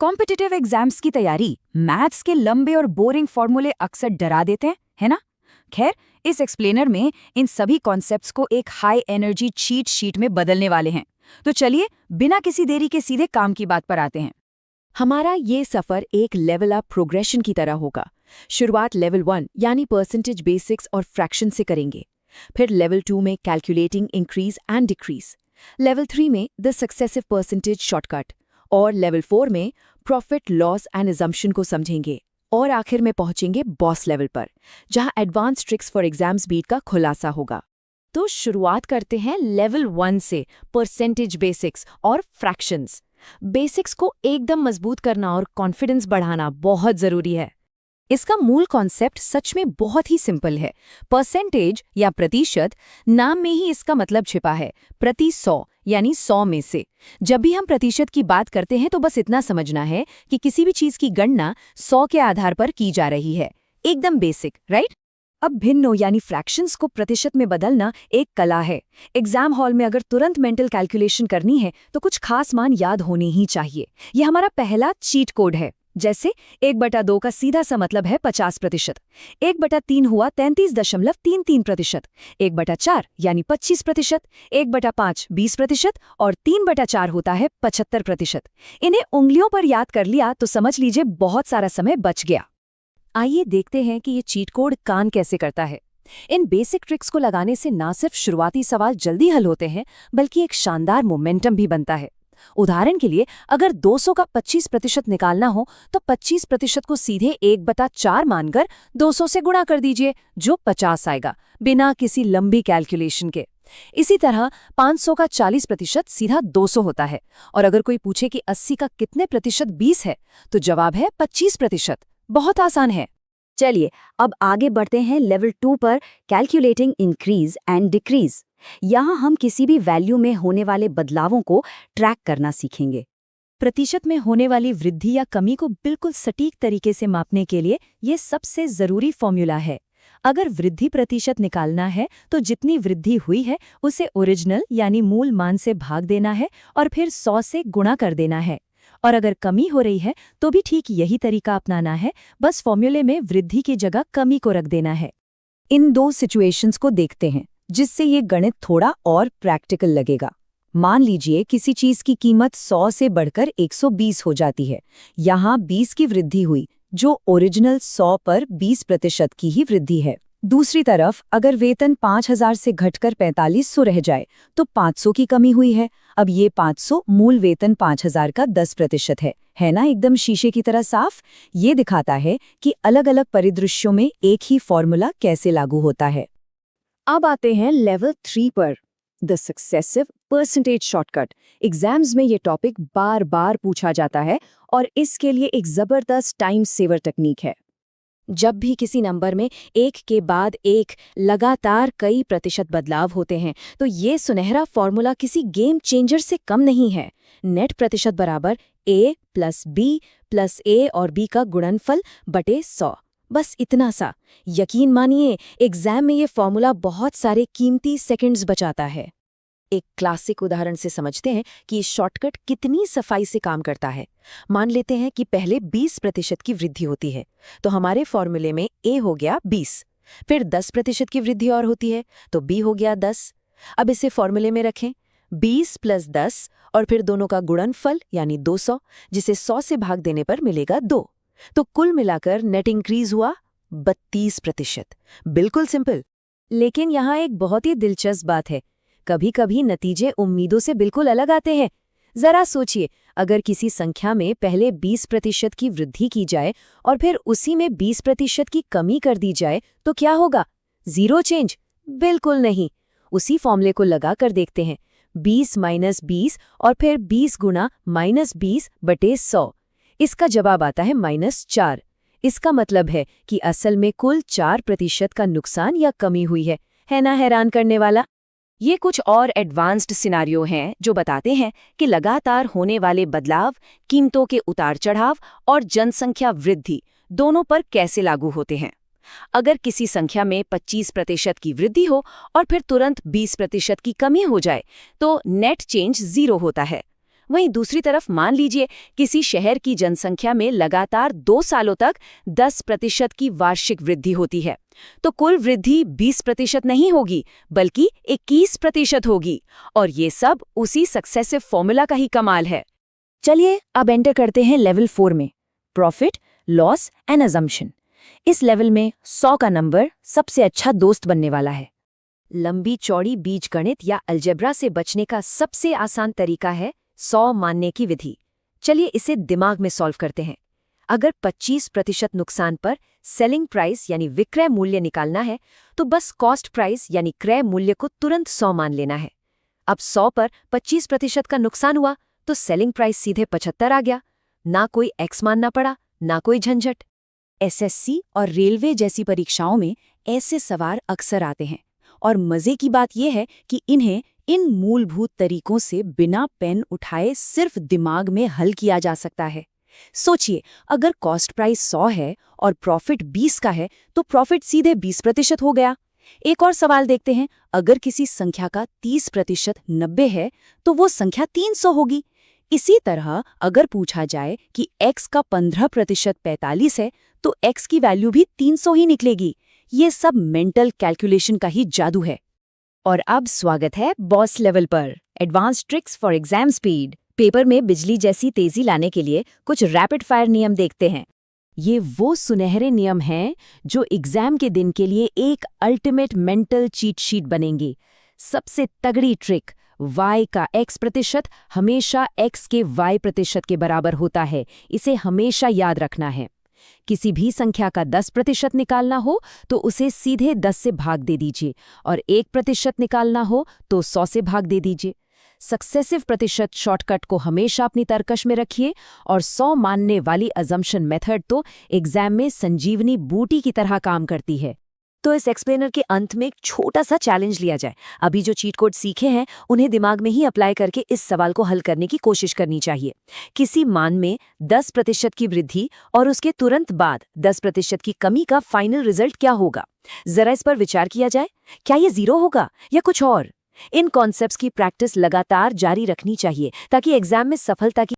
Competitive exams की तैयारी maths के लंबे और बोरिंग फॉर्मूले अक्सर डरा देते हैं, है ना? खैर, इस एक्सप्लेनर में इन सभी कॉन्सेप्ट्स को एक हाई एनर्जी चीट शीट में बदलने वाले हैं। तो चलिए, बिना किसी देरी के सीधे काम की बात पर आते हैं। हमारा ये सफर एक लेवल अप प्रोग्रेशन की तरह होगा। शुरुआत लेवल 1 यानी परसेंटेज बेसिक्स और फ्रैक्शन से करेंगे। फिर लेवल 2 में calculating increase and decrease, level 3 में द सक्सेसिव परसेंटेज शॉर्टकट और लेवल 4 में प्रॉफिट लॉस एंड अजम्पशन को समझेंगे। और आखिर में पहुंचेंगे बॉस लेवल पर, जहां advance tricks for exams beat का खुलासा होगा। तो शुरुआत करते हैं लेवल 1 से, परसेंटेज बेसिक्स और फ्रैक्शंस। बेसिक्स को एकदम मजबूत करना और कॉन्फिडेंस बढ़ाना बहुत जरूरी है। इसका मूल कॉन्सेप्ट सच में बहुत ही सिंपल है। परसेंटेज या प्रतिशत, नाम में ही इसका मतलब छिपा है। प्रति 100 यानी 100 में से। जब भी हम प्रतिशत की बात करते हैं तो बस इतना समझना है कि किसी भी चीज की गणना 100 के आधार पर की जा रही है। एकदम बेसिक, राइट? अब भिन्नों यानी फ्रैक्शंस को प्रतिशत में बदलना एक कला है। एग्जाम हॉल में अगर तुरंत मेंटल कैलकुलेशन करनी है तो कुछ खास मान याद होने ही चाहिए। ये हमारा पहला चीट कोड है। जैसे 1/2 का सीधा सा मतलब है 50%, 1/3 हुआ 33.33%, 1/4 यानी 25%, 1/5 20% और 3/4 होता है 75%। इन्हें उंगलियों पर याद कर लिया तो समझ लीजिए बहुत सारा समय बच गया। आइए देखते हैं कि ये चीट कोड काम कैसे करता है। इन बेसिक ट्रिक्स को लगाने से ना सिर्फ शुरुआती सवाल जल्दी हल होते हैं, बल्कि एक शानदार मोमेंटम भी बनता है। उदाहरण के लिए, अगर 200 का 25% निकालना हो तो 25% को सीधे 1/4 मानकर 200 से गुणा कर दीजिए, जो 50 आएगा, बिना किसी लंबी कैलकुलेशन के। इसी तरह 500 का 40% सीधा 200 होता है। और अगर कोई पूछे कि 80 का कितने प्रतिशत 20 है, तो जवाब है 25%। बहुत आसान है। चलिए, अब आगे बढ़ते हैं लेवल 2 पर, कैलकुलेटिंग इंक्रीज एंड डिक्रीज। यहाँ हम किसी भी वैल्यू में होने वाले बदलावों को ट्रैक करना सीखेंगे। प्रतिशत में होने वाली वृद्धि या कमी को बिल्कुल सटीक तरीके से मापने के लिए ये सबसे जरूरी फॉर्मूला है। अगर वृद्धि प्रतिशत निकालना है तो जितनी वृद्धि हुई है उसे ओरिजिनल यानी मूल मान से भाग देना है और फिर 100 से गुणा कर देना है। और अगर कमी हो रही है तो भी ठीक यही तरीका अपनाना है, बस फॉर्मूले में वृद्धि की जगह कमी को रख देना है। इन दो सिचुएशंस को देखते हैं, जिससे ये गणित थोड़ा और प्रैक्टिकल लगेगा। मान लीजिए किसी चीज की कीमत 100 से बढ़कर 120 हो जाती है। यहाँ 20 की वृद्धि हुई, जो ओरिजिनल 100 पर 20% की ही वृद्धि है। दूसरी तरफ अगर वेतन 5000 से घटकर 4500 रह जाए तो 500 की कमी हुई है। अब ये 500 मूल वेतन 5000 का 10% है ना? एकदम शीशे की तरह साफ। ये दिखाता है कि अलग अलग परिदृश्यों में एक ही फॉर्मूला कैसे लागू होता है। अब आते हैं लेवल 3 पर, the successive percentage shortcut. Exams में ये टॉपिक बार बार पूछा जाता है और इसके लिए एक जबरदस्त टाइम सेवर टेक्निक है। जब भी किसी नंबर में एक के बाद एक लगातार कई प्रतिशत बदलाव होते हैं तो ये सुनहरा फॉर्मूला किसी गेम चेंजर से कम नहीं है। नेट प्रतिशत बराबर a plus b plus a और b का गुणनफल बटे 100। बस इतना सा। यकीन मानिए, एग्जाम में ये फॉर्मूला बहुत सारे कीमती सेकंड्स बचाता है। एक क्लासिक उदाहरण से समझते हैं कि ये शॉर्टकट कितनी सफाई से काम करता है। मान लेते हैं कि पहले 20% की वृद्धि होती है, तो हमारे फॉर्मूले में a हो गया 20, फिर 10% की वृद्धि और होती है तो b हो गया 10। अब इसे फॉर्मूले में रखें, 20 प्लस 10 और फिर दोनों का गुणनफल यानी 200, जिसे 100 से भाग देने पर मिलेगा 2। तो कुल मिलाकर नेट इंक्रीज हुआ 32%। बिल्कुल सिंपल। लेकिन यहाँ एक बहुत ही दिलचस्प बात है, कभी कभी नतीजे उम्मीदों से बिल्कुल अलग आते हैं। जरा सोचिए, अगर किसी संख्या में पहले 20% की वृद्धि की जाए और फिर उसी में 20% की कमी कर दी जाए तो क्या होगा? Zero change? बिल्कुल नहीं। उसी फॉर्मूले को लगा कर देखते हैं, 20 माइनस 20 और फिर 20 गुना -20 बटे 100। इसका जवाब आता है -4। इसका मतलब है कि असल में कुल 4% का नुकसान या कमी हुई है ना? हैरान करने वाला। ये कुछ और एडवांस्ड सिनारियो हैं जो बताते हैं कि लगातार होने वाले बदलाव कीमतों के उतार चढ़ाव और जनसंख्या वृद्धि दोनों पर कैसे लागू होते हैं। अगर किसी संख्या में 25% की वृद्धि हो और फिर तुरंत 20% की कमी हो जाए तो नेट चेंज 0 होता है। वहीं दूसरी तरफ मान लीजिए किसी शहर की जनसंख्या में लगातार 2 सालों तक 10% की वार्षिक वृद्धि होती है, तो कुल वृद्धि 20% नहीं होगी बल्कि 21% होगी। और ये सब उसी सक्सेसिव फॉर्मूला का ही कमाल है। चलिए अब एंटर करते हैं लेवल 4 में, प्रॉफिट, लॉस एंड अजम्पशन। इस लेवल में 100 का नंबर सबसे अच्छा दोस्त बनने वाला है। लंबी चौड़ी बीजगणित या अलजेब्रा से बचने का सबसे आसान तरीका है 100 मानने की विधि। चलिए इसे दिमाग में सॉल्व करते हैं। अगर 25% नुकसान पर सेलिंग प्राइस यानी विक्रय मूल्य निकालना है तो बस कॉस्ट प्राइस यानी क्रय मूल्य को तुरंत 100 मान लेना है। अब 100 पर 25% का नुकसान हुआ तो सेलिंग प्राइस सीधे 75 आ गया। ना कोई एक्स मानना पड़ा, ना कोई झंझट। एसएससी और रेलवे जैसी परीक्षाओं में ऐसे सवाल अक्सर आते हैं और मजे की बात यह है कि इन्हें इन मूलभूत तरीकों से बिना पेन उठाए सिर्फ दिमाग में हल किया जा सकता है। सोचिए, अगर कॉस्ट प्राइस 100 है और प्रॉफिट 20 का है तो प्रॉफिट सीधे 20% हो गया। एक और सवाल देखते हैं, अगर किसी संख्या का 30% 90 है तो वो संख्या 300 होगी। इसी तरह अगर पूछा जाए कि x का 15% 45 है तो x की वैल्यू भी 300 ही निकलेगी। ये सब मेंटल कैलकुलेशन का ही जादू है। और अब स्वागत है बॉस लेवल पर, advance tricks for exam speed. Paper में बिजली जैसी तेजी लाने के लिए कुछ रैपिड फायर नियम देखते हैं। ये वो सुनहरे नियम हैं जो एग्जाम के दिन के लिए एक अल्टीमेट मेंटल चीट शीट बनेंगे। सबसे तगड़ी ट्रिक, y का x% हमेशा x के y% के बराबर होता है। इसे हमेशा याद रखना है। किसी भी संख्या का 10% निकालना हो तो उसे सीधे 10 से भाग दे दीजिए और 1% निकालना हो तो 100 से भाग दे दीजिए। सक्सेसिव प्रतिशत शॉर्टकट को हमेशा अपनी तर्कश में रखिए और 100 मानने वाली अजम्पशन मेथड तो एग्जाम में संजीवनी बूटी की तरह काम करती है। तो इस एक्सप्लेनर के अंत में एक छोटा सा चैलेंज लिया जाए। अभी जो चीट कोड सीखे हैं उन्हें दिमाग में ही अप्लाई करके इस सवाल को हल करने की कोशिश करनी चाहिए। किसी मान में 10% की वृद्धि और उसके तुरंत बाद 10% की कमी का फाइनल रिजल्ट क्या होगा? जरा इस पर विचार किया जाए। क्या ये 0 होगा या कुछ और? इन कॉन्सेप्ट्स की प्रैक्टिस लगातार जारी रखनी चाहिए ताकि एग्जाम में सफलता की